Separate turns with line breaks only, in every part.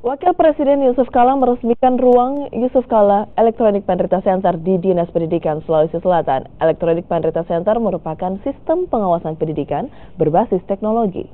Wakil Presiden Yusuf Kala meresmikan ruang Yusuf Kala Electronic Penrita Center di Dinas Pendidikan Sulawesi Selatan. Electronic Penrita Center merupakan sistem pengawasan pendidikan berbasis teknologi.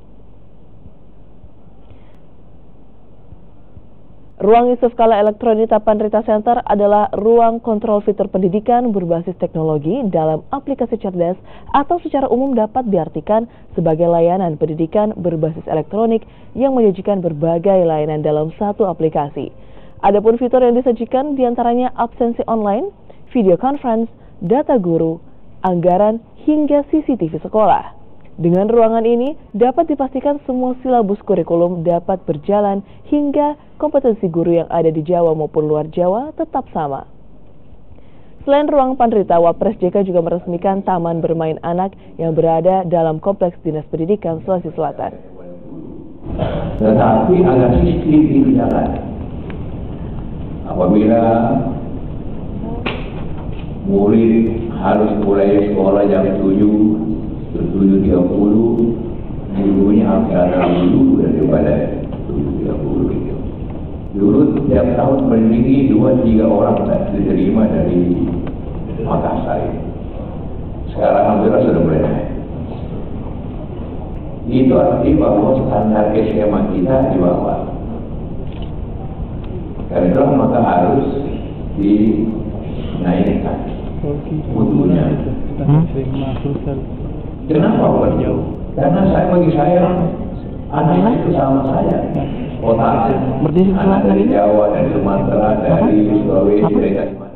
Ruang Yusuf Kala Electronic Penrita Center adalah ruang kontrol fitur pendidikan berbasis teknologi dalam aplikasi cerdas atau secara umum dapat diartikan sebagai layanan pendidikan berbasis elektronik yang menyajikan berbagai layanan dalam satu aplikasi. Adapun fitur yang disajikan diantaranya absensi online, video conference, data guru, anggaran, hingga CCTV sekolah. Dengan ruangan ini dapat dipastikan semua silabus kurikulum dapat berjalan hingga kompetensi guru yang ada di Jawa maupun luar Jawa tetap sama. Selain ruang Penrita, Wapres JK juga meresmikan taman bermain anak yang berada dalam Kompleks Dinas Pendidikan Sulawesi Selatan.
Tetapi ada sistem itu jalan. Apabila murid harus mulai sekolah jam 7:30, gurunya harus datang dulu daripada 7:30. Dulu setiap tahun mendidiki 2-3 orang diterima dari Makassar. Sekarang hampir sudah mulai naik. Itu arti bahwa standar SMA kita di bawah. Karena itu maka harus dinaikkan mutunya. Kenapa jauh? Karena bagi saya anak itu sama saya. Otak, anak dari Jawa, dari Sumatera, dari Sulawesi, dari Kalimantan.